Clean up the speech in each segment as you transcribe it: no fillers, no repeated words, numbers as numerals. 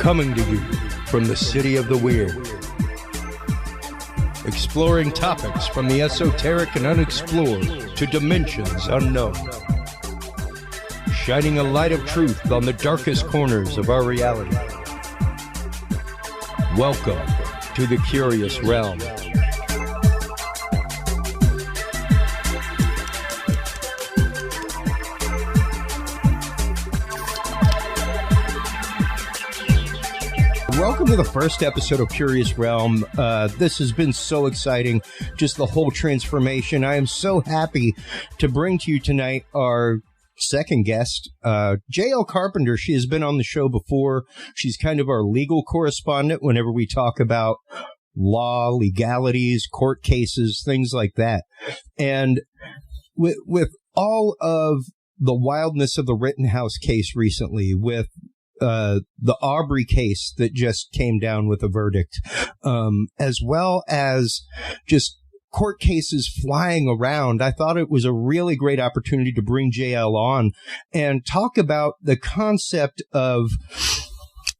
Coming to you from the city of the weird. Exploring topics from the esoteric and unexplored to dimensions unknown. Shining a light of truth on the darkest corners of our reality. Welcome to the Curious Realm. Welcome to the first episode of Curious Realm. This has been so exciting, just the whole transformation. I am so happy to bring to you tonight our second guest, JL Carpenter. She has been on the show before. She's kind of our legal correspondent whenever we talk about law, legalities, court cases, things like that. And with all of the wildness of the Rittenhouse case recently, with the Aubrey case that just came down with a verdict, as well as just court cases flying around, I thought it was a really great opportunity to bring JL on and talk about the concept of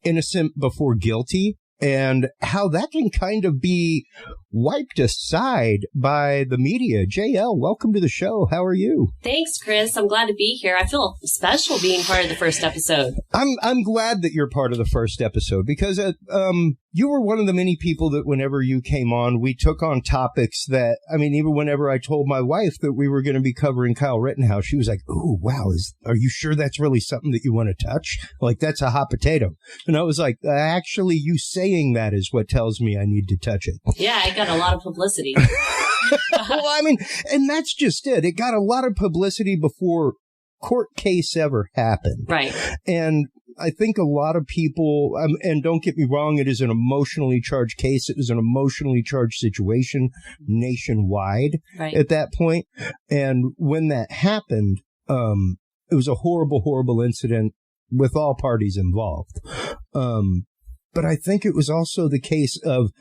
innocent before guilty and how that can kind of be wiped aside by the media. JL, welcome to the show. How are you? Thanks, Chris. I'm glad to be here. I feel special being part of the first episode. I'm glad that you're part of the first episode because you were one of the many people that whenever you came on, we took on topics that, I mean, even whenever I told my wife that we were going to be covering Kyle Rittenhouse, she was like, "Ooh, wow, are you sure that's really something that you want to touch? Like, that's a hot potato." And I was like, actually, you saying that is what tells me I need to touch it. Yeah, I got a lot of publicity. Well, I mean, and that's just it. It got a lot of publicity before court case ever happened. Right. And I think a lot of people, and don't get me wrong, it is an emotionally charged case. It is an emotionally charged situation nationwide at that point. And when that happened, it was a horrible, horrible incident with all parties involved. But I think it was also the case of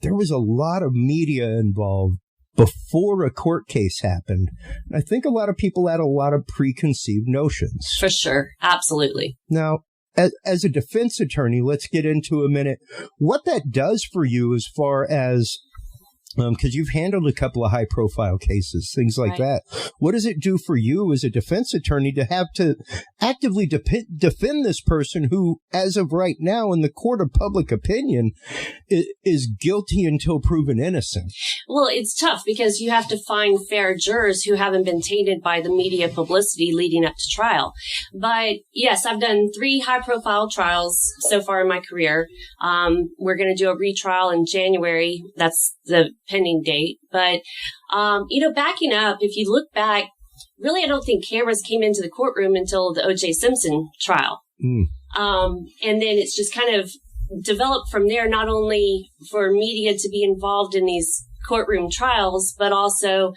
there was a lot of media involved before a court case happened. I think a lot of people had a lot of preconceived notions. For sure. Absolutely. Now, as a defense attorney, let's get into a minute what that does for you as far as, because you've handled a couple of high-profile cases, things like that. What does it do for you as a defense attorney to have to actively defend this person who, as of right now, in the court of public opinion, is guilty until proven innocent? Well, it's tough because you have to find fair jurors who haven't been tainted by the media publicity leading up to trial. But yes, I've done 3 high-profile trials so far in my career. We're going to do a retrial in January. That's the pending date. But, backing up, if you look back, really, I don't think cameras came into the courtroom until the O.J. Simpson trial. And then it's just kind of developed from there, not only for media to be involved in these courtroom trials, but also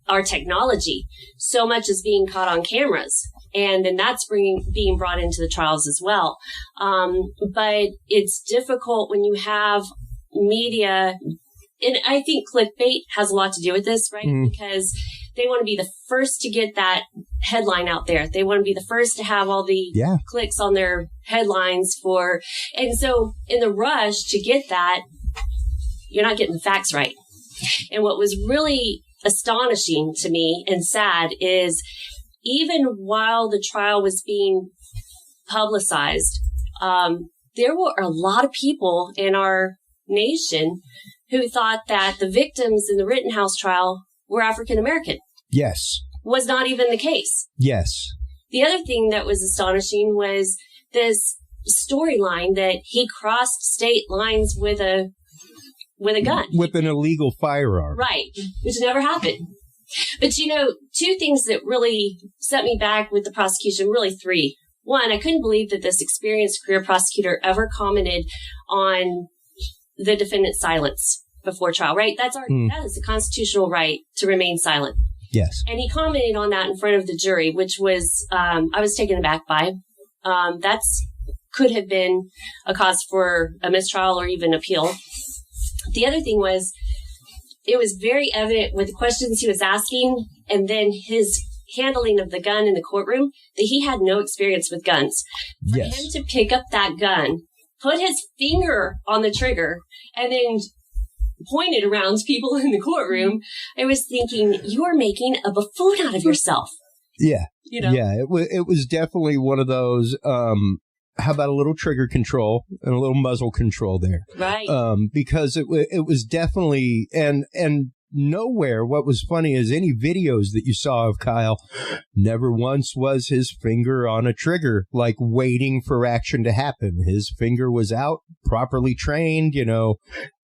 our technology. So much is being caught on cameras. And then that's being brought into the trials as well. But it's difficult when you have media. And I think clickbait has a lot to do with this, right? Because they want to be the first to get that headline out there. They want to be the first to have all the clicks on their headlines and so in the rush to get that, you're not getting the facts right. And what was really astonishing to me and sad is even while the trial was being publicized, there were a lot of people in our nation who thought that the victims in the Rittenhouse trial were African American. Yes. Was not even the case. Yes. The other thing that was astonishing was this storyline that he crossed state lines with a gun. With an illegal firearm. Right. Which never happened. But, 2 things that really set me back with the prosecution, really 3. 1, I couldn't believe that this experienced career prosecutor ever commented on the defendant's silence before trial, right? That is a constitutional right to remain silent. Yes. And he commented on that in front of the jury, which was, I was taken aback by. Could have been a cause for a mistrial or even appeal. The other thing was, it was very evident with the questions he was asking and then his handling of the gun in the courtroom that he had no experience with guns. For him to pick up that gun, put his finger on the trigger, and then pointed around people in the courtroom. I was thinking, you are making a buffoon out of yourself. Yeah. You know? Yeah. It was definitely one of those, how about a little trigger control and a little muzzle control there? Right. Because it was definitely, and nowhere, what was funny is any videos that you saw of Kyle, never once was his finger on a trigger, like waiting for action to happen. His finger was out, properly trained,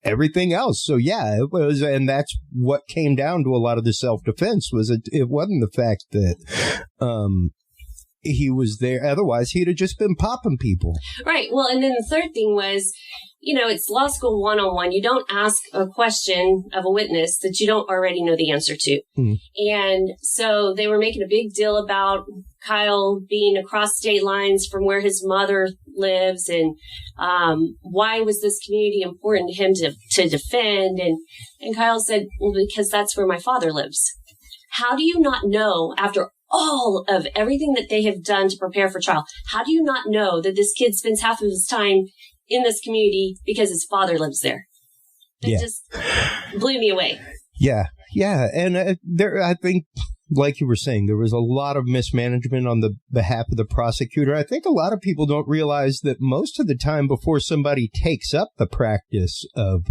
everything else. So yeah, it was, and that's what came down to a lot of the self-defense was it wasn't the fact that, he was there. Otherwise, he'd have just been popping people. Right. Well, and then the third thing was, it's law school 101. You don't ask a question of a witness that you don't already know the answer to. Mm. And so they were making a big deal about Kyle being across state lines from where his mother lives, and why was this community important to him to defend? And Kyle said, well, because that's where my father lives. How do you not know, after all of everything that they have done to prepare for trial, how do you not know that this kid spends half of his time in this community because his father lives there? It just blew me away. Yeah. Yeah. And I think, like you were saying, there was a lot of mismanagement on the behalf of the prosecutor. I think a lot of people don't realize that most of the time before somebody takes up the practice of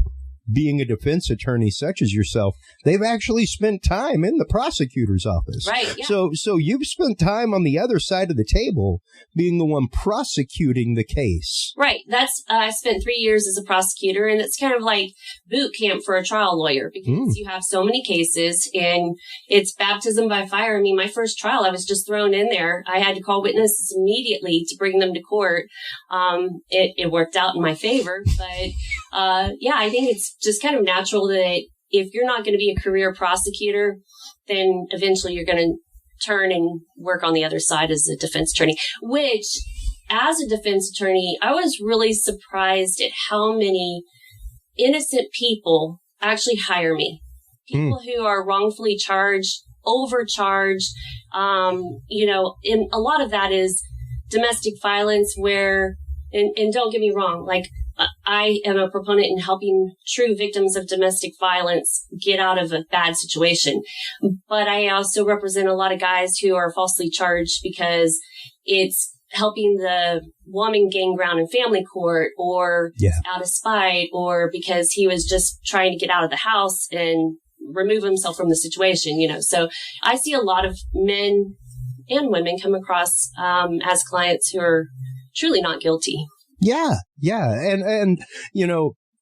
being a defense attorney such as yourself, they've actually spent time in the prosecutor's office. Right. Yeah. So you've spent time on the other side of the table being the one prosecuting the case. Right. I spent 3 years as a prosecutor, and it's kind of like boot camp for a trial lawyer because you have so many cases and it's baptism by fire. I mean, my first trial, I was just thrown in there. I had to call witnesses immediately to bring them to court. It worked out in my favor, but I think it's just kind of natural that if you're not going to be a career prosecutor, then eventually you're going to turn and work on the other side as a defense attorney, which as a defense attorney, I was really surprised at how many innocent people actually hire me. People who are wrongfully charged, overcharged, and a lot of that is domestic violence where, and don't get me wrong, like, I am a proponent in helping true victims of domestic violence get out of a bad situation. But I also represent a lot of guys who are falsely charged because it's helping the woman gain ground in family court or out of spite or because he was just trying to get out of the house and remove himself from the situation, So I see a lot of men and women come across as clients who are truly not guilty. Yeah. And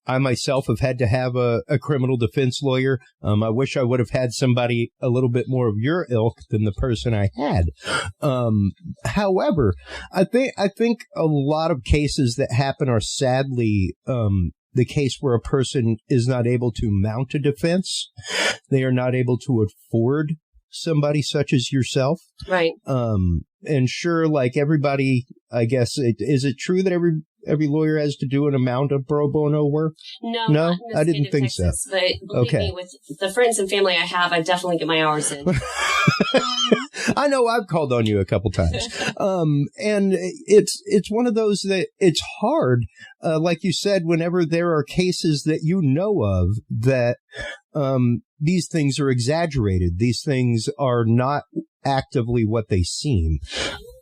I myself have had to have a criminal defense lawyer. I wish I would have had somebody a little bit more of your ilk than the person I had. However, I think a lot of cases that happen are sadly the case where a person is not able to mount a defense. They are not able to afford somebody such as yourself. Right. And sure, like everybody, I guess, is it true that every lawyer has to do an amount of pro bono work? No, I didn't think Texas, so. But believe me, with the friends and family I have, I definitely get my hours in. I know I've called on you a couple times. And it's one of those that it's hard, like you said, whenever there are cases that you know of that these things are exaggerated. These things are not actively what they seem.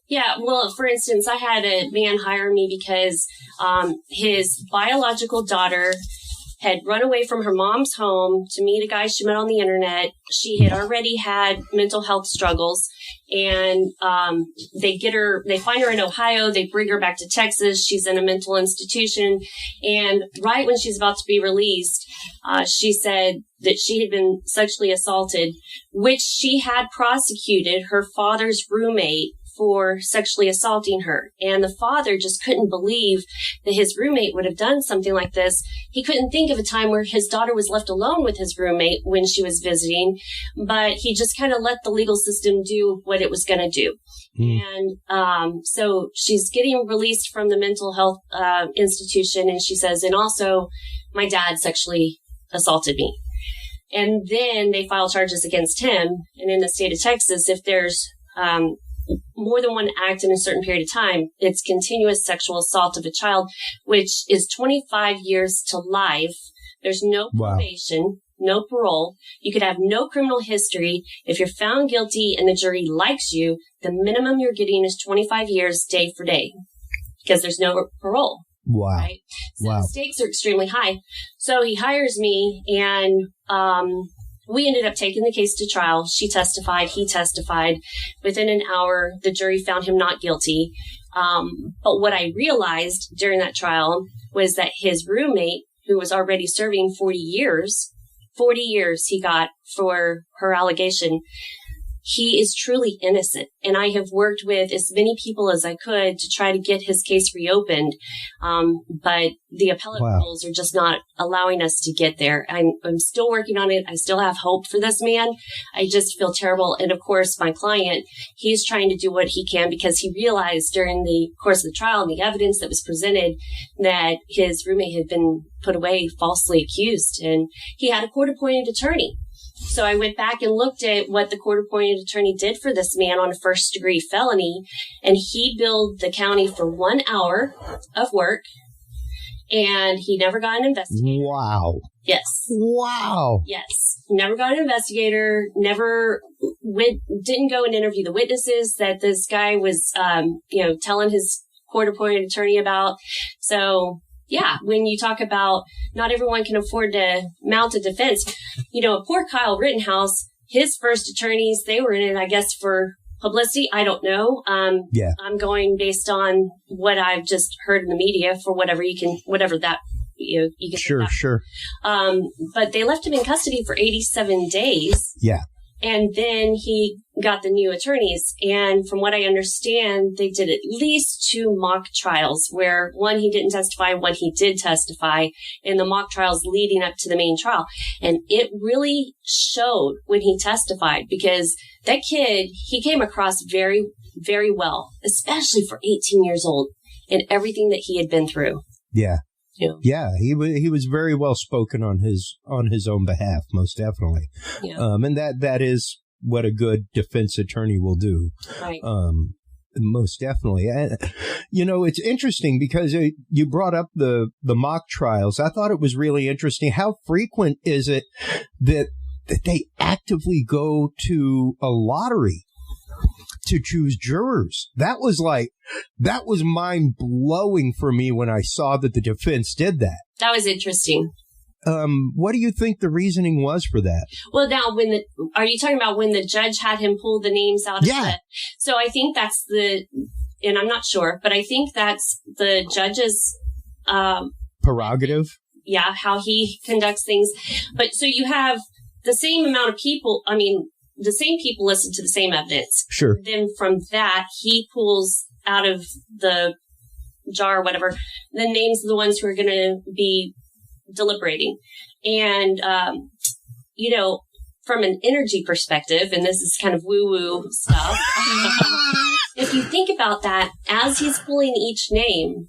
Yeah, well, for instance, I had a man hire me because his biological daughter had run away from her mom's home to meet a guy she met on the internet. She had already had mental health struggles, and they find her in Ohio. They bring her back to Texas. She's in a mental institution. And right when she's about to be released, she said that she had been sexually assaulted, which she had prosecuted her father's roommate for sexually assaulting her. And the father just couldn't believe that his roommate would have done something like this. He couldn't think of a time where his daughter was left alone with his roommate when she was visiting, but he just kind of let the legal system do what it was going to do. And so she's getting released from the mental health institution, and she says, and also my dad sexually assaulted me. And then they file charges against him. And in the state of Texas, if there's more than one act in a certain period of time, it's continuous sexual assault of a child, which is 25 years to life. There's no probation, no parole. You could have no criminal history. If you're found guilty and the jury likes you, the minimum you're getting is 25 years day for day because there's no parole. Wow. Right? So the stakes are extremely high. So he hires me, and we ended up taking the case to trial. She testified. He testified. Within an hour, the jury found him not guilty. But what I realized during that trial was that his roommate, who was already serving 40 years he got for her allegation, he is truly innocent. And I have worked with as many people as I could to try to get his case reopened. But the appellate rules are just not allowing us to get there. I'm still working on it. I still have hope for this man. I just feel terrible. And of course, my client, he's trying to do what he can because he realized during the course of the trial and the evidence that was presented that his roommate had been put away falsely accused, and he had a court-appointed attorney. So I went back and looked at what the court-appointed attorney did for this man on a first-degree felony, and he billed the county for 1 hour of work, and he never got an investigator. Wow. Yes. Wow. Yes. Never got an investigator, didn't go and interview the witnesses that this guy was, telling his court-appointed attorney about. So, yeah, when you talk about not everyone can afford to mount a defense, poor Kyle Rittenhouse, his first attorneys, they were in it, I guess, for publicity. I don't know. I'm going based on what I've just heard in the media for whatever you can. Sure. But they left him in custody for 87 days. Yeah. And then he got the new attorneys. And from what I understand, they did at least 2 mock trials where one he didn't testify, one he did testify in the mock trials leading up to the main trial. And it really showed when he testified because that kid, he came across very, very well, especially for 18 years old and everything that he had been through. Yeah. Yeah, he was very well spoken on his own behalf, most definitely. Yeah. And that is what a good defense attorney will do. Right. Most definitely. And, it's interesting because you brought up the mock trials. I thought it was really interesting. How frequent is it that they actively go to a lottery to choose jurors? That was mind blowing for me when I saw that the defense did that. That was interesting. What do you think the reasoning was for that? Well, now are you talking about when the judge had him pull the names out of so I think that's and I'm not sure, but I think that's the judge's, prerogative. Yeah. How he conducts things. But so you have the same amount of people. I mean, the same people listen to the same evidence. Sure. Then from that, he pulls out of the jar or whatever the names of the ones who are going to be deliberating. And, from an energy perspective, and this is kind of woo-woo stuff, if you think about that, as he's pulling each name,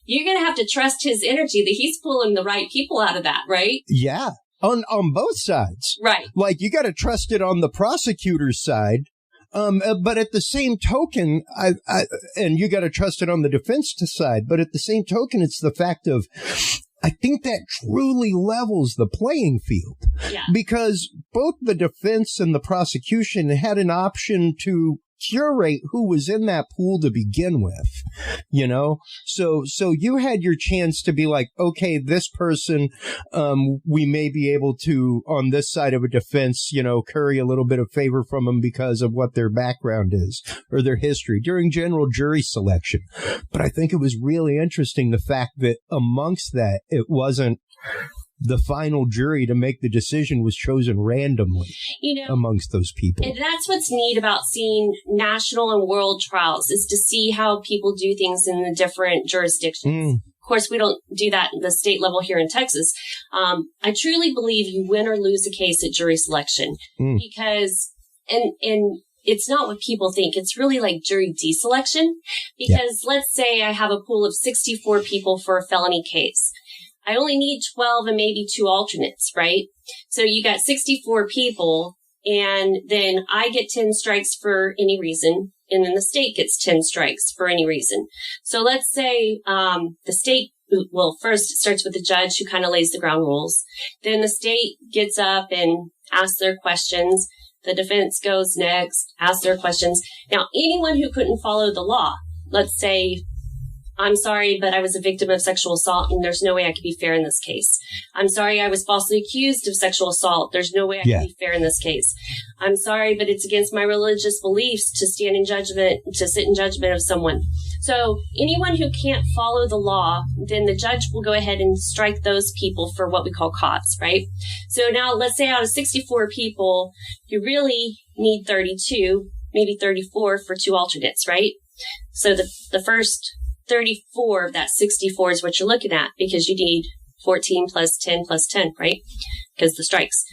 you're going to have to trust his energy that he's pulling the right people out of that, right? Yeah. On both sides. Right. Like, you got to trust it on the prosecutor's side. But at the same token, and you got to trust it on the defense side. But at the same token, it's the fact of, I think that truly levels the playing field. Yeah. Because both the defense and the prosecution had an option to curate who was in that pool to begin with, So you had your chance to be like, okay, this person, we may be able to, on this side of a defense, curry a little bit of favor from them because of what their background is or their history during general jury selection. But I think it was really interesting the fact that amongst that, it wasn't the final jury to make the decision was chosen randomly amongst those people. And that's what's neat about seeing national and world trials is to see how people do things in the different jurisdictions. Of course, we don't do that at the state level here in Texas. I truly believe you win or lose a case at jury selection because, and it's not what people think. It's really like jury deselection because let's say I have a pool of 64 people for a felony case. I only need 12 and maybe 2 alternates, right? So you got 64 people And then I get 10 strikes for any reason. And then the state gets 10 strikes for any reason. So let's say, the state, well, first it starts with the judge who kind of lays the ground rules. Then the state gets up and asks their questions. The defense goes next, asks their questions. Now, anyone who couldn't follow the law, let's say, I'm sorry, but I was a victim of sexual assault and there's no way I could be fair in this case. I'm sorry, I was falsely accused of sexual assault. There's no way I can be fair in this case. I'm sorry, but it's against my religious beliefs to stand in judgment, to sit in judgment of someone. So anyone who can't follow the law, then the judge will go ahead and strike those people for what we call cause, right? So now let's say out of 64 people, you really need 32, maybe 34 for 2 alternates, right? So the first 34 of that 64 is what you're looking at because you need 14 plus 10 plus 10, right? Because the strikes.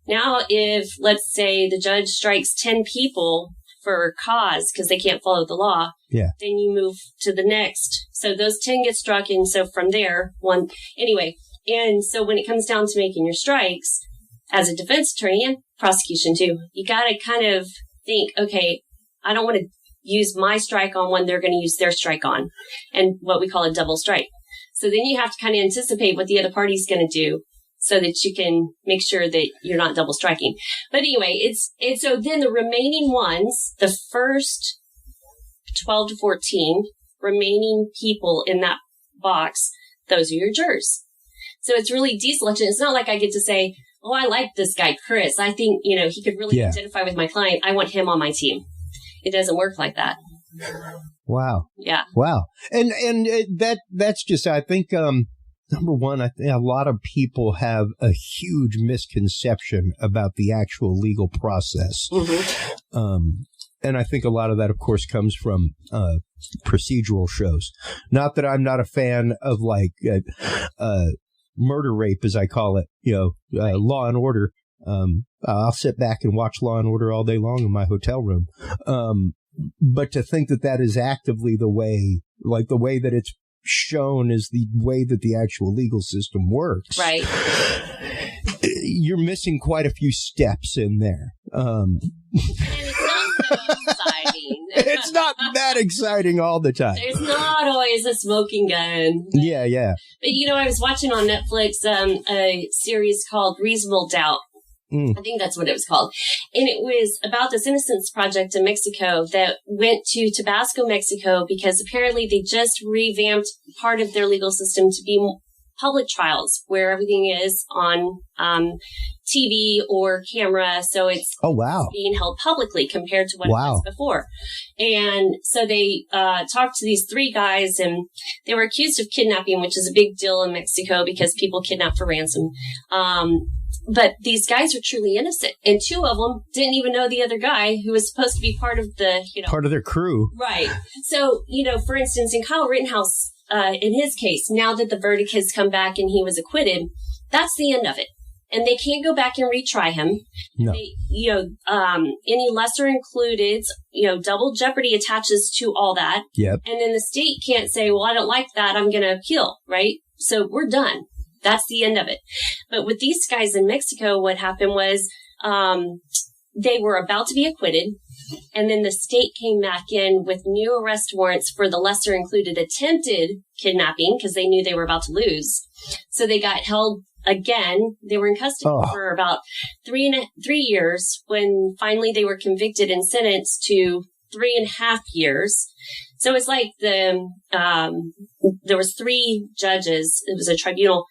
Now, if let's say the judge strikes 10 people for cause because they can't follow the law, then you move to the next. So those 10 get struck. And so from there, anyway. And so when it comes down to making your strikes as a defense attorney and prosecution too, you got to kind of think, okay, I don't want to use my strike on one they're going to use their strike on, and what we call a double strike. So then you have to kind of anticipate what the other party's going to do so that you can make sure that you're not double striking. But anyway, it's so then the remaining ones, the first 12 to 14 remaining people in that box, those are your jurors. So it's really deselection. It's not like I get to say, oh, I like this guy, Chris. I think, he could really identify with my client. I want him on my team. It doesn't work like that. Wow. Yeah. Wow. And that's just, I think, number one, I think a lot of people have a huge misconception about the actual legal process. Mm-hmm. And I think a lot of that, of course, comes from procedural shows. Not that I'm not a fan of murder rape, as I call it, Law and Order. I'll sit back and watch Law and Order all day long in my hotel room. But to think that is actively the way that it's shown is the way that the actual legal system works. Right. You're missing quite a few steps in there. And it's not so exciting. It's not that exciting all the time. There's not always a smoking gun. Yeah. But, I was watching on Netflix a series called Reasonable Doubt. I think that's what it was called. And it was about this Innocence Project in Mexico that went to Tabasco, Mexico, because apparently they just revamped part of their legal system to be public trials where everything is on TV or camera. So it's being held publicly compared to what it was before. And so they talked to these 3 guys, and they were accused of kidnapping, which is a big deal in Mexico because people kidnap for ransom. But these guys were truly innocent. And 2 of them didn't even know the other guy who was supposed to be part of the, part of their crew. Right. So, for instance, in Kyle Rittenhouse, in his case, now that the verdict has come back and he was acquitted, that's the end of it. And they can't go back and retry him. No. Any lesser included, double jeopardy attaches to all that. Yep. And then the state can't say, well, I don't like that, I'm going to appeal, right? So we're done. That's the end of it. But with these guys in Mexico, what happened was they were about to be acquitted, and then the state came back in with new arrest warrants for the lesser included attempted kidnapping because they knew they were about to lose. So they got held again. They were in custody for about 3 years when finally they were convicted and sentenced to 3.5 years. So it's like there was 3 judges. It was a tribunal,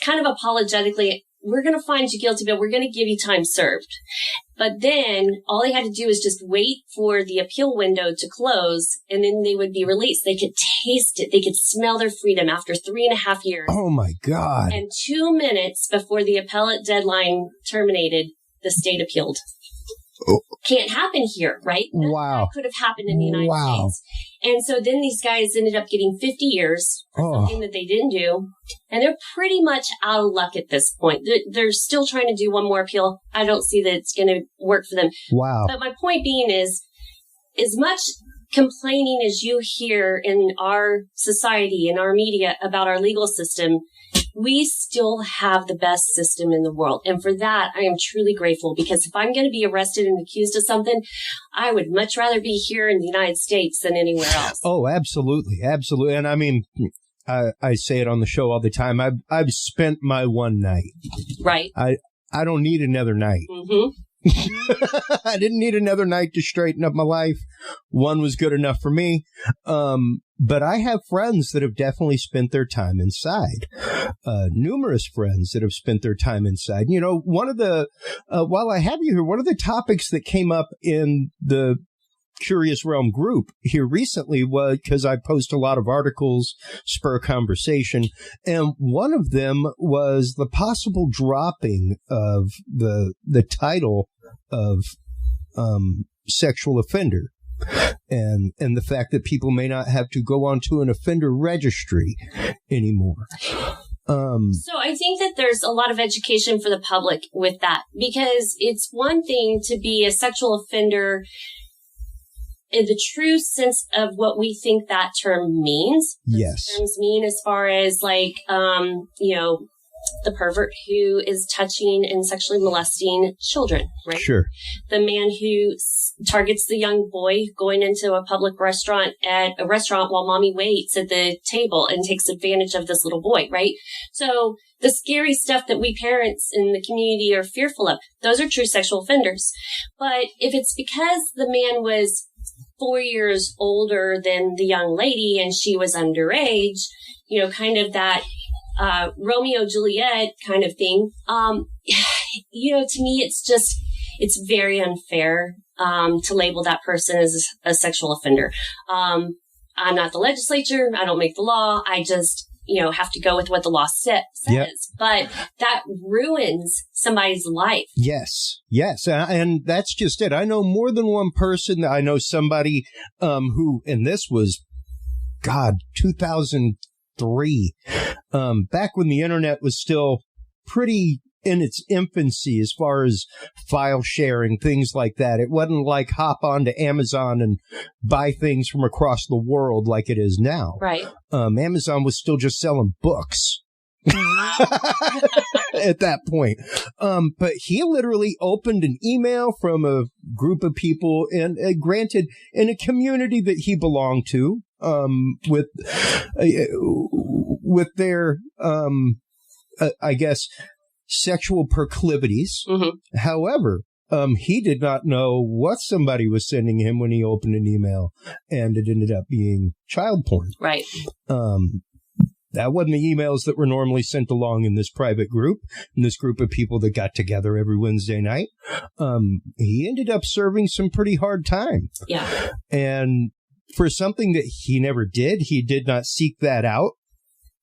kind of apologetically, we're going to find you guilty, but we're going to give you time served. But then all they had to do was just wait for the appeal window to close, and then they would be released. They could taste it. They could smell their freedom after 3.5 years. Oh, my God. And 2 minutes before the appellate deadline terminated, the state appealed. Oh. Can't happen here, right? That could have happened in the United States. And so then these guys ended up getting 50 years for something that they didn't do. And they're pretty much out of luck at this point. They're still trying to do one more appeal. I don't see that it's going to work for them. Wow. But my point being is, as much complaining as you hear in our society, in our media about our legal system, we still have the best system in the world. And for that, I am truly grateful, because if I'm going to be arrested and accused of something, I would much rather be here in the United States than anywhere else. Oh, absolutely. Absolutely. And I mean, I say it on the show all the time. I've spent my one night. Right. I don't need another night. Mm-hmm. I didn't need another night to straighten up my life. One was good enough for me. But I have friends that have definitely spent their time inside. Numerous friends that have spent their time inside. You know, one of the, while I have you here, one of the topics that came up in the Curious Realm group here recently was, because I post a lot of articles, spur conversation, and one of them was the possible dropping of the title of sexual offender, and the fact that people may not have to go onto an offender registry anymore. So I think that there's a lot of education for the public with that, because it's one thing to be a sexual offender in the true sense of what we think that term means. Yes. Terms mean as far as like, you know, the pervert who is touching and sexually molesting children, right? Sure. The man who targets the young boy going into a public restaurant while mommy waits at the table and takes advantage of this little boy, right? So the scary stuff that we parents in the community are fearful of, those are true sexual offenders. But if it's because the man was 4 years older than the young lady and she was underage, you know, kind of that Romeo Juliet kind of thing. You know, to me, it's very unfair to label that person as a sexual offender. I'm not the legislature. I don't make the law. I just, you know, have to go with what the law says. Yep. But that ruins somebody's life. Yes. Yes. And that's just it. I know more than one person. I know somebody who, and this was, 2003, back when the internet was still pretty in its infancy as far as file sharing, things like that. It wasn't like hop onto Amazon and buy things from across the world like it is now. Right. Amazon was still just selling books at that point. But he literally opened an email from a group of people, and granted, in a community that he belonged to, with their, I guess, sexual proclivities. Mm-hmm. However, he did not know what somebody was sending him when he opened an email, and it ended up being child porn. Right. That wasn't the emails that were normally sent along in this private group, in this group of people that got together every Wednesday night. He ended up serving some pretty hard time. Yeah. And for something that he never did, he did not seek that out.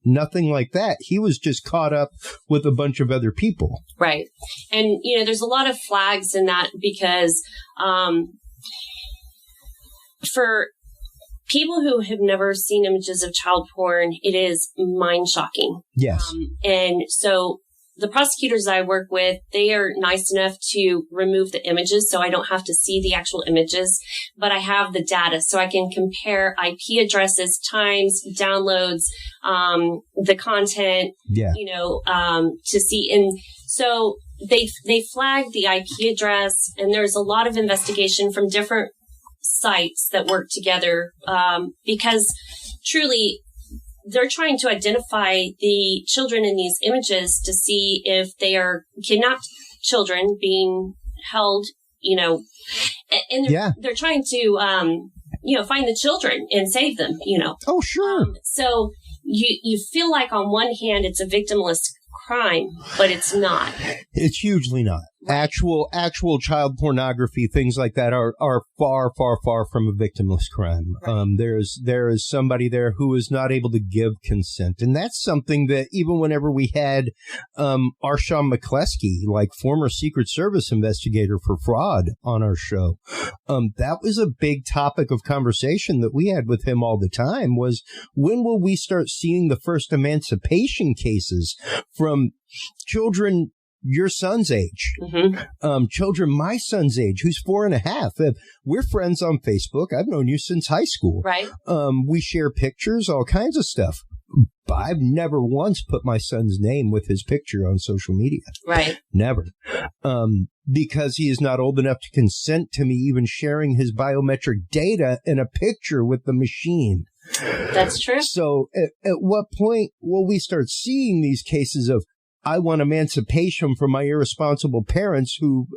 Nothing like that. He was just caught up with a bunch of other people. Right. And, you know, there's a lot of flags in that, because for people who have never seen images of child porn, it is mind-shocking. Yes. And so the prosecutors I work with, they are nice enough to remove the images, so I don't have to see the actual images, but I have the data, so I can compare IP addresses, times, downloads, the content, you know, to see. And so they flagged the IP address, and there's a lot of investigation from different sites that work together, because truly, they're trying to identify the children in these images to see if they are kidnapped children being held, you know, and they're trying to, you know, find the children and save them, you know. Oh, sure. So you feel like on one hand it's a victimless crime, but it's not. It's hugely not. Right. Actual child pornography, things like that are far, far, far from a victimless crime. Right. There is somebody there who is not able to give consent. And that's something that even whenever we had Arshawn McCleskey, like former Secret Service investigator for fraud, on our show, that was a big topic of conversation that we had with him all the time, was when will we start seeing the first emancipation cases from children your son's age, children my son's age, who's 4.5. We're friends on Facebook. I've known you since high school. Right. We share pictures, all kinds of stuff. But I've never once put my son's name with his picture on social media. Right. Never. Because he is not old enough to consent to me even sharing his biometric data in a picture with the machine. That's true. So at what point will we start seeing these cases of, I want emancipation from my irresponsible parents who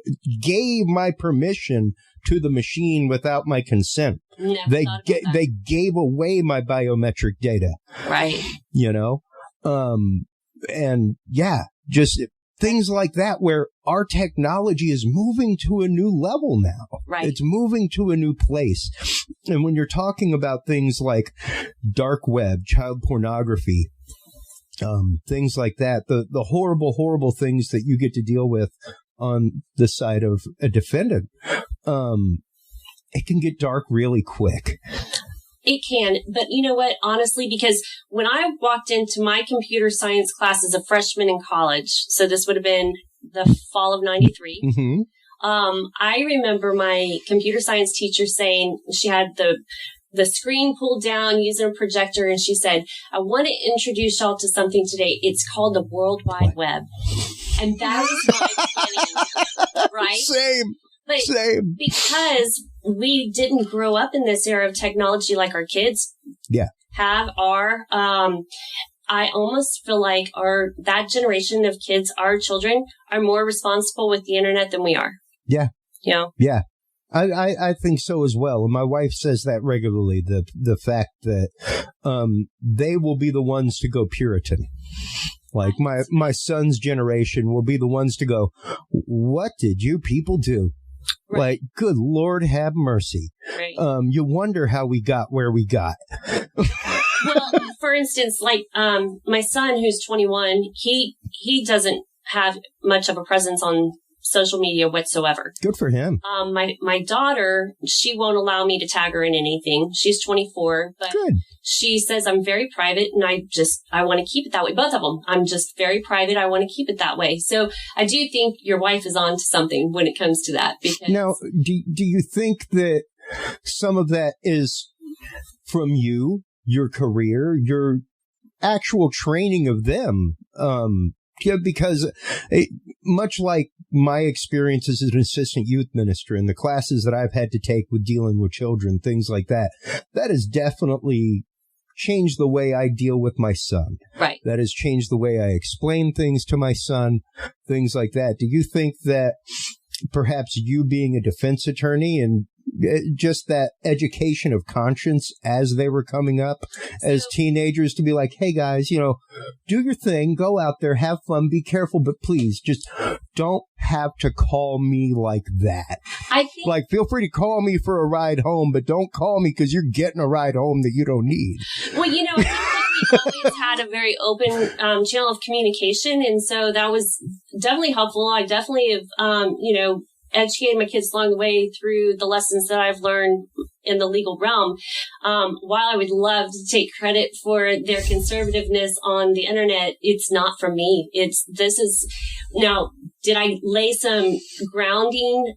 gave my permission to the machine without my consent? They gave away my biometric data. Right. You know? And yeah, just things like that where our technology is moving to a new level now. Right. It's moving to a new place. And when you're talking about things like dark web, child pornography, things like that, the horrible, horrible things that you get to deal with on the side of a defendant, it can get dark really quick. It can. But you know what? Honestly, because when I walked into my computer science class as a freshman in college, so this would have been the fall of 93. Mm-hmm. I remember my computer science teacher saying she had the screen pulled down using a projector, and she said, I want to introduce y'all to something today. It's called the World Wide Web. And that was my beginning, right? Same. Because we didn't grow up in this era of technology like our kids have. I almost feel like that generation of kids, our children, are more responsible with the internet than we are. Yeah. You know? Yeah. I think so as well. And my wife says that regularly, the fact that they will be the ones to go Puritan. Like my son's generation will be the ones to go, what did you people do? Right. Like, good Lord, have mercy. Right. You wonder how we got where we got. Well, for instance, like my son, who's 21, he doesn't have much of a presence on social media whatsoever. Good for him. My daughter, she won't allow me to tag her in anything. She's 24, but good. She says I'm very private, and I want to keep it that way. Both of them. I'm just very private. I want to keep it that way. So I do think your wife is on to something when it comes to that. Because now, do you think that some of that is from you, your career, your actual training of them? Yeah, because much like my experiences as an assistant youth minister and the classes that I've had to take with dealing with children, things like that, that has definitely changed the way I deal with my son. Right. That has changed the way I explain things to my son, things like that. Do you think that perhaps you being a defense attorney and just that education of conscience as they were coming up as teenagers to be like, hey guys, do your thing, go out there, have fun, be careful, but please just don't have to call me like that. I think, like, feel free to call me for a ride home, but don't call me because you're getting a ride home that you don't need. Well, I think that we always had a very open channel of communication, and so that was definitely helpful. I definitely have, educated my kids along the way through the lessons that I've learned in the legal realm. While I would love to take credit for their conservativeness on the internet, it's not from me. Now, did I lay some grounding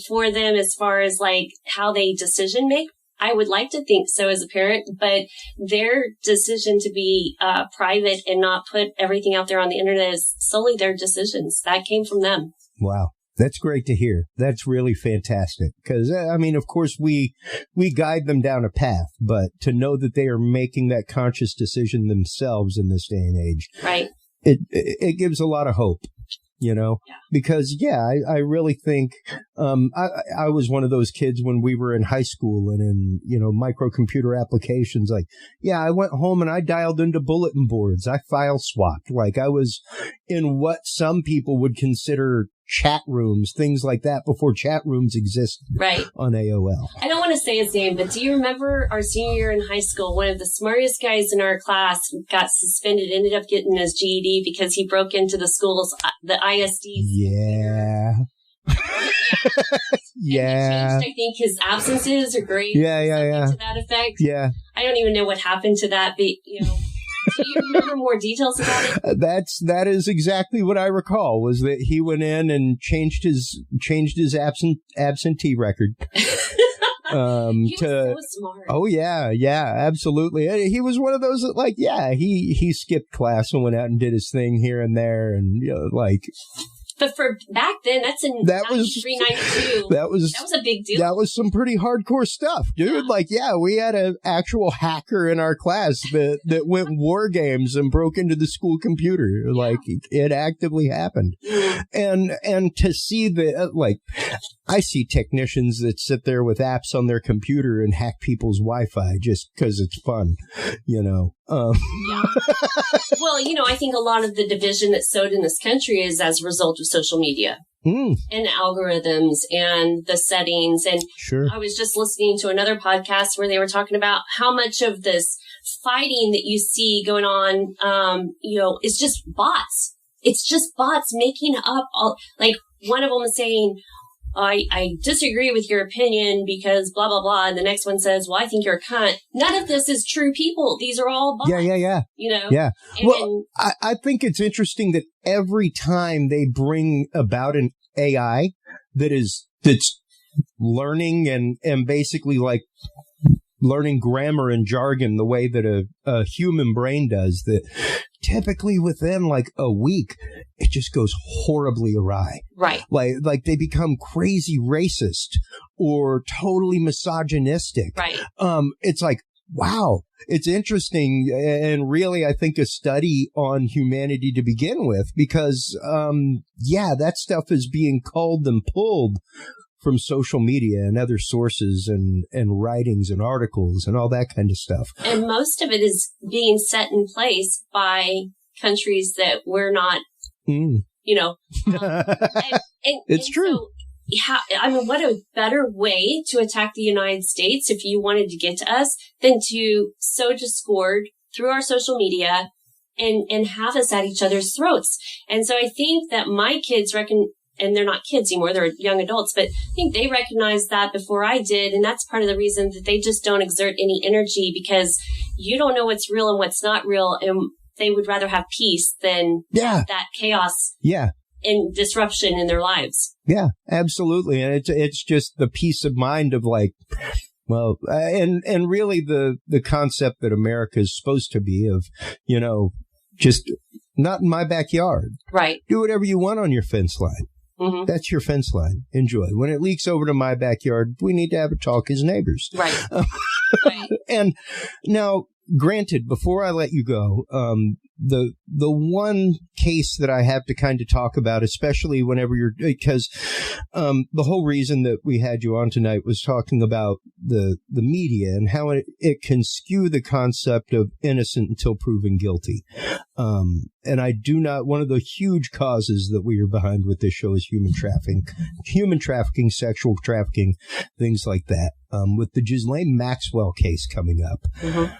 for them as far as like how they decision make? I would like to think so as a parent, but their decision to be private and not put everything out there on the internet is solely their decisions. That came from them. Wow. That's great to hear. That's really fantastic. Because, of course, we guide them down a path, but to know that they are making that conscious decision themselves in this day and age, right? It gives a lot of hope, because, I really think I was one of those kids when we were in high school and in, microcomputer applications. Like, I went home and I dialed into bulletin boards. I file swapped. Like, I was in what some people would consider chat rooms, things like that, before chat rooms existed on AOL. I don't want to say his name, but do you remember our senior year in high school, one of the smartest guys in our class got suspended, ended up getting his GED because he broke into the schools, the ISDs. Yeah. Yeah. He changed, I think, his absences or grades. Yeah. To that effect. Yeah. I don't even know what happened to that, but, do you remember more details about it? That is exactly what I recall, was that he went in and changed his absentee record. He was so smart. Oh yeah, absolutely. He was one of those that he skipped class and went out and did his thing here and there, and But for back then, that's in 93, 92. That was a big deal. That was some pretty hardcore stuff, dude. We had an actual hacker in our class that went war games and broke into the school computer. Yeah. It actively happened. And to see I see technicians that sit there with apps on their computer and hack people's Wi-Fi just because it's fun, Yeah. Well, I think a lot of the division that's sowed in this country is as a result of social media and algorithms and the settings. And sure. I was just listening to another podcast where they were talking about how much of this fighting that you see going on, is just bots. It's just bots making up one of them is saying, I disagree with your opinion because blah, blah, blah. And the next one says, well, I think you're a cunt. None of this is true people. These are all bots. Yeah. Yeah. Well, I think it's interesting that every time they bring about an AI that's learning and basically learning grammar and jargon the way that a human brain does, that typically within a week, it just goes horribly awry. Right. Like they become crazy racist or totally misogynistic. Right. It's wow, it's interesting. And really, I think a study on humanity to begin with, because, that stuff is being culled and pulled from social media and other sources and writings and articles and all that kind of stuff. And most of it is being set in place by countries that we're not, it's true. So, what a better way to attack the United States if you wanted to get to us than to sow discord through our social media and have us at each other's throats. And so I think that my kids and they're not kids anymore, they're young adults, but I think they recognized that before I did. And that's part of the reason that they just don't exert any energy, because you don't know what's real and what's not real. And they would rather have peace than that chaos and disruption in their lives. Yeah, absolutely. And it's just the peace of mind of and really the concept that America is supposed to be of, just not in my backyard. Right. Do whatever you want on your fence line. Mm-hmm. That's your fence line. Enjoy. When it leaks over to my backyard, we need to have a talk as neighbors. Right. Right. And now, granted, before I let you go, the one case that I have to kind of talk about, especially whenever because the whole reason that we had you on tonight was talking about the media and how it can skew the concept of innocent until proven guilty. And I do not, one of the huge causes that we are behind with this show is human trafficking, sexual trafficking, things like that. With the Ghislain Maxwell case coming up. Mm-hmm.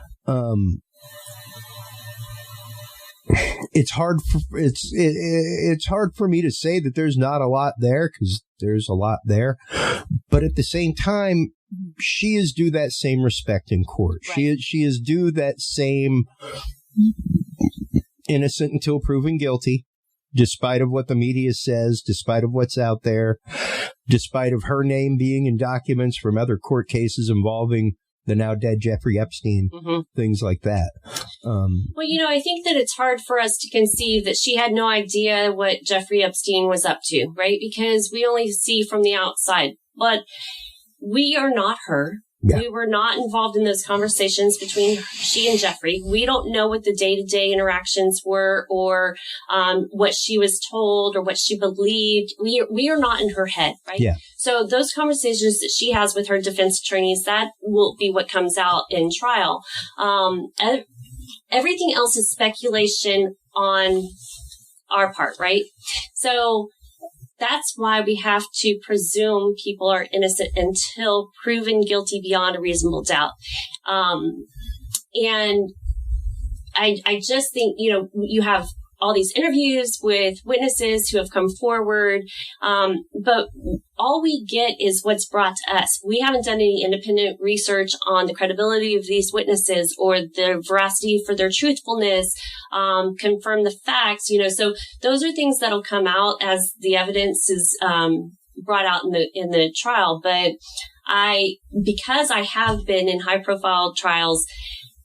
It's hard for me to say that there's not a lot there, because there's a lot there, but at the same time, she is due that same respect in court. Right. She is due that same innocent until proven guilty, despite of what the media says, despite of what's out there, despite of her name being in documents from other court cases involving the now dead Jeffrey Epstein, things like that. Well, I think that it's hard for us to conceive that she had no idea what Jeffrey Epstein was up to, right? Because we only see from the outside. But we are not her. Yeah. We were not involved in those conversations between she and Jeffrey. We don't know what the day-to-day interactions were, or what she was told or what she believed. We are not in her head, right? Yeah. So those conversations that she has with her defense attorneys, that will be what comes out in trial. Everything else is speculation on our part, right? So that's why we have to presume people are innocent until proven guilty beyond a reasonable doubt. And I just think, you have all these interviews with witnesses who have come forward. But all we get is what's brought to us. We haven't done any independent research on the credibility of these witnesses or the veracity for their truthfulness, confirm the facts, so those are things that'll come out as the evidence is, brought out in the trial. But because I have been in high profile trials,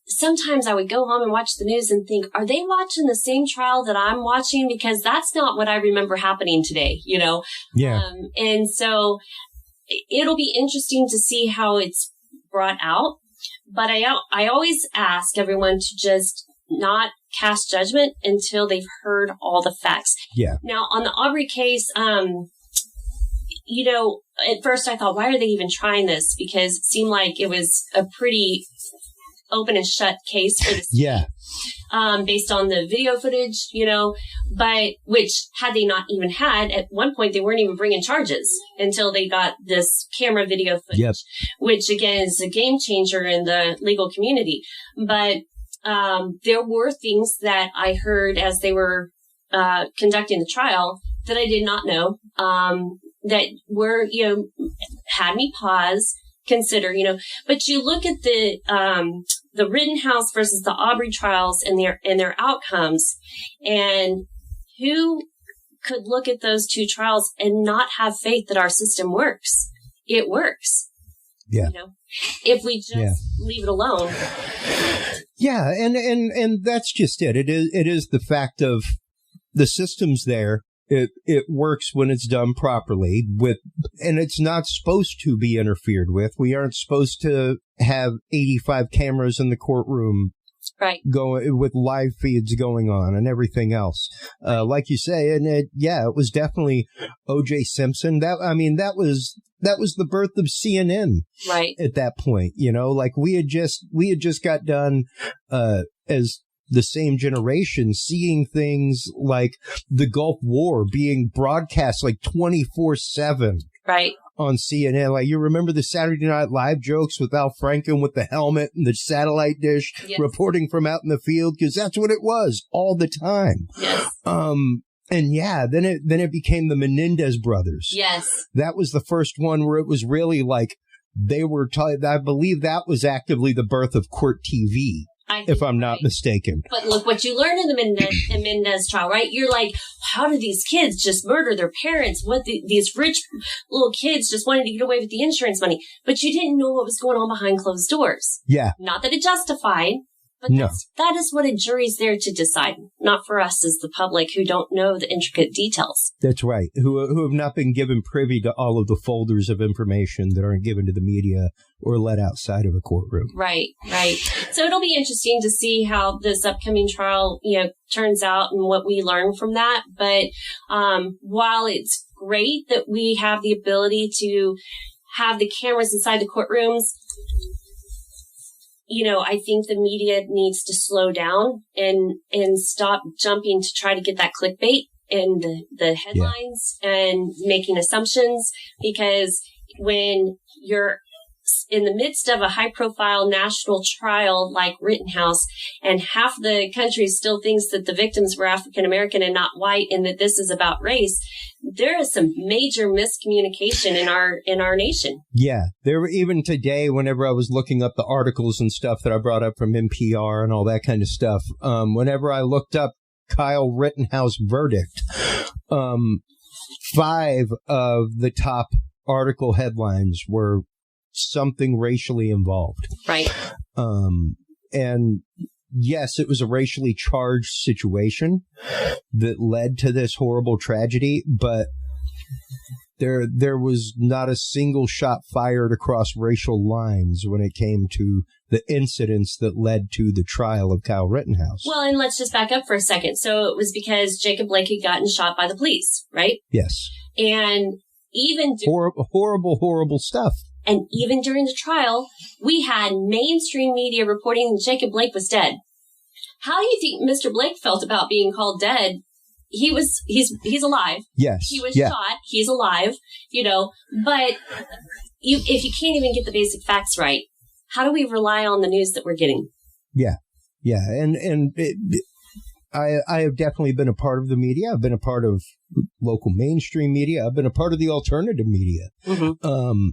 sometimes I would go home and watch the news and think, are they watching the same trial that I'm watching? Because that's not what I remember happening today, Yeah. And so it'll be interesting to see how it's brought out. But I always ask everyone to just not cast judgment until they've heard all the facts. Yeah. Now, on the Aubrey case, at first I thought, why are they even trying this? Because it seemed like it was a pretty open and shut case for the state. Yeah. Based on the video footage, but which had they not even had, at one point, they weren't even bringing charges until they got this camera video footage, Yep. which again is a game changer in the legal community. But there were things that I heard as they were conducting the trial that I did not know, that were, had me pause, consider, but you look at the Rittenhouse versus the Aubrey trials and their outcomes, and who could look at those two trials and not have faith that our system works? It works. Yeah. If we just leave it alone. Yeah. And that's just it. It is the fact of the system's there. It works when it's done properly and it's not supposed to be interfered with. We aren't supposed to have 85 cameras in the courtroom, right? Going with live feeds going on and everything else. Like you say, and it was definitely O.J. Simpson. That was the birth of CNN, right? At that point, like we had just got done, as the same generation, seeing things like the Gulf War being broadcast like 24/7, right, on CNN. Like, you remember the Saturday Night Live jokes with Al Franken with the helmet and the satellite dish, yes, reporting from out in the field, because that's what it was all the time. Yes. And then it became the Menendez Brothers. Yes. That was the first one where it was really like they were. I believe that was actively the birth of court TV. If I'm not mistaken. But look what you learned in the Menendez trial, right? You're like, how do these kids just murder their parents? These rich little kids just wanted to get away with the insurance money. But you didn't know what was going on behind closed doors. Yeah. Not that it justified, but that is what a jury's there to decide. Not for us as the public who don't know the intricate details. That's right. Who have not been given privy to all of the folders of information that aren't given to the media or let outside of a courtroom. Right. So it'll be interesting to see how this upcoming trial, turns out and what we learn from that. But while it's great that we have the ability to have the cameras inside the courtrooms, I think the media needs to slow down and stop jumping to try to get that clickbait and the headlines and making assumptions, because when you're in the midst of a high-profile national trial like Rittenhouse, and half the country still thinks that the victims were African-American and not white, and that this is about race, there is some major miscommunication in our nation. Yeah, there were, even today, whenever I was looking up the articles and stuff that I brought up from NPR and all that kind of stuff, whenever I looked up Kyle Rittenhouse verdict, 5 of the top article headlines were something racially involved. Right. And yes, it was a racially charged situation that led to this horrible tragedy, but there was not a single shot fired across racial lines when it came to the incidents that led to the trial of Kyle Rittenhouse. Well, and let's just back up for a second. So it was because Jacob Blake had gotten shot by the police, right? Yes. And even horrible stuff. And even during the trial, we had mainstream media reporting that Jacob Blake was dead. How do you think Mr. Blake felt about being called dead? He's alive. Yes. He was shot. He's alive, but if you can't even get the basic facts right, how do we rely on the news that we're getting? Yeah. Yeah. And I have definitely been a part of the media. I've been a part of local mainstream media. I've been a part of the alternative media. Mm-hmm.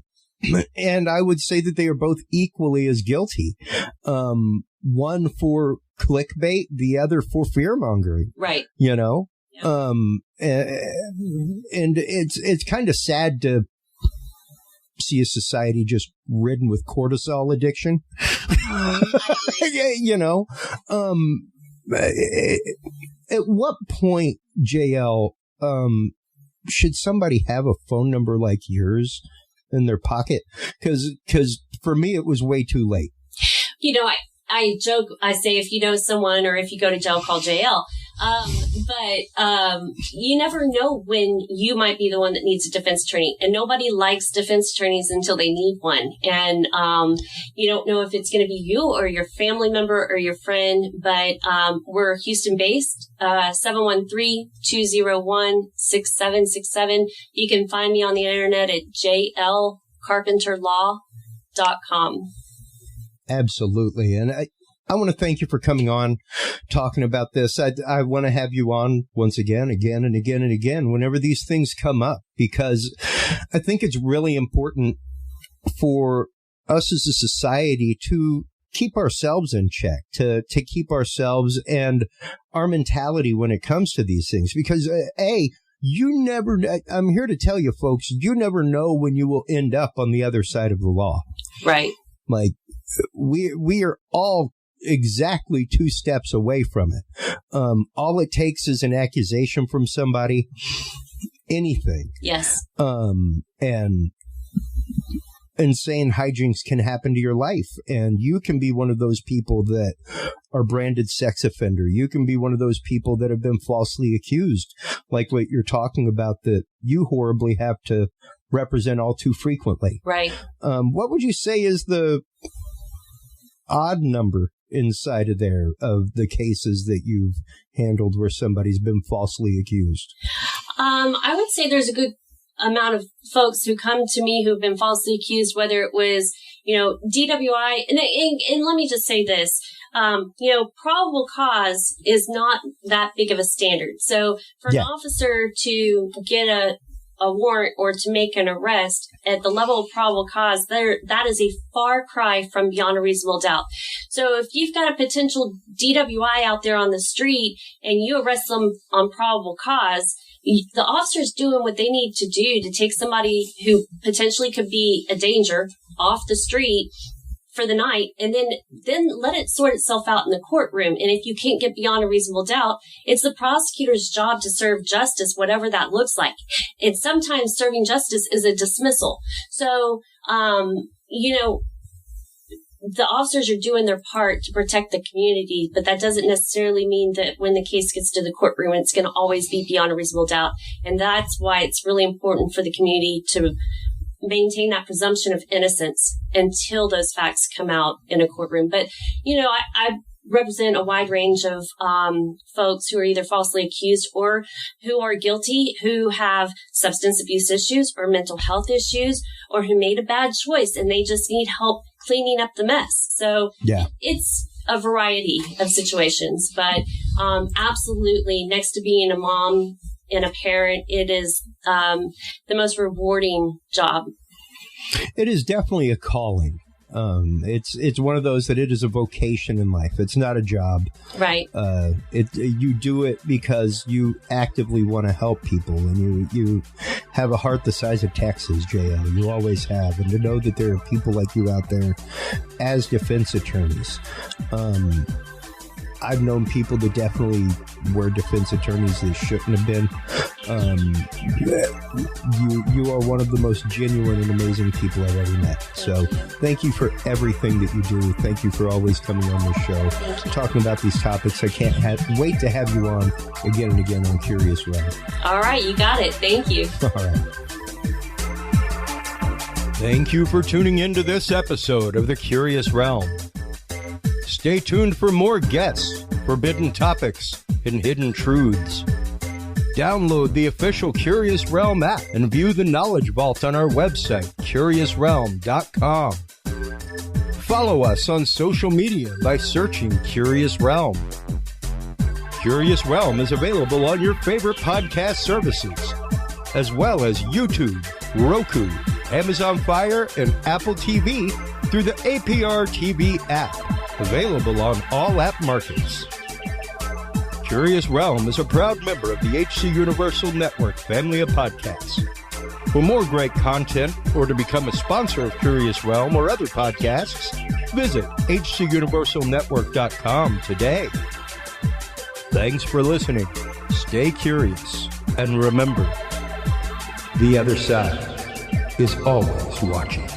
And I would say that they are both equally as guilty. One for clickbait, the other for fear mongering. Right. Yeah. And it's kind of sad to see a society just ridden with cortisol addiction. You know, at what point, JL, should somebody have a phone number like yours in their pocket? Because for me, it was way too late. You know, I joke, I say, if you know someone or if you go to jail, call JL. But you never know when you might be the one that needs a defense attorney, and nobody likes defense attorneys until they need one. And, you don't know if it's going to be you or your family member or your friend, but, we're Houston based, 713-201-6767. You can find me on the internet at jlcarpenterlaw.com. Absolutely. And I want to thank you for coming on, talking about this. I want to have you on once again and again, whenever these things come up, because I think it's really important for us as a society to keep ourselves in check, to keep ourselves and our mentality when it comes to these things. Because, I'm here to tell you, folks, you never know when you will end up on the other side of the law. Right. Like, we are all exactly 2 steps away from it. All it takes is an accusation from somebody, anything. Yes. And insane hijinks can happen to your life, and you can be one of those people that are branded sex offender. You can be one of those people that have been falsely accused, like what you're talking about, that you horribly have to represent all too frequently. Right. What would you say is the odd number inside of there of the cases that you've handled where somebody's been falsely accused? I would say there's a good amount of folks who come to me who've been falsely accused, whether it was, DWI. And let me just say this, probable cause is not that big of a standard. So for an officer to get a warrant or to make an arrest at the level of probable cause, that is a far cry from beyond a reasonable doubt. So if you've got a potential DWI out there on the street and you arrest them on probable cause, the officer's doing what they need to do to take somebody who potentially could be a danger off the street for the night, and then let it sort itself out in the courtroom. And if you can't get beyond a reasonable doubt, it's the prosecutor's job to serve justice, whatever that looks like. And sometimes serving justice is a dismissal. So, the officers are doing their part to protect the community, but that doesn't necessarily mean that when the case gets to the courtroom, it's going to always be beyond a reasonable doubt. And that's why it's really important for the community to maintain that presumption of innocence until those facts come out in a courtroom. But, I represent a wide range of folks who are either falsely accused or who are guilty, who have substance abuse issues or mental health issues, or who made a bad choice and they just need help cleaning up the mess. So it's a variety of situations, but absolutely, next to being a mom and a parent, it is the most rewarding job. It is definitely a calling. It's one of those that it is a vocation in life. It's not a job. Right. You do it because you actively want to help people, and you have a heart the size of Texas, JL. You always have. And to know that there are people like you out there as defense attorneys. I've known people that definitely were defense attorneys that shouldn't have been. You are one of the most genuine and amazing people I've ever met. So thank you for everything that you do. Thank you for always coming on this show, talking about these topics. I can't wait to have you on again and again on Curious Realm. All right, you got it. Thank you. All right. Thank you for tuning into this episode of The Curious Realm. Stay tuned for more guests, forbidden topics, and hidden truths. Download the official Curious Realm app and view the Knowledge Vault on our website, CuriousRealm.com. Follow us on social media by searching Curious Realm. Curious Realm is available on your favorite podcast services, as well as YouTube, Roku, Amazon Fire, and Apple TV through the APR TV app. Available on all app markets. Curious Realm is a proud member of the HC Universal Network family of podcasts. For more great content or to become a sponsor of Curious Realm or other podcasts, visit hcuniversalnetwork.com today. Thanks for listening. Stay curious. And remember, the other side is always watching.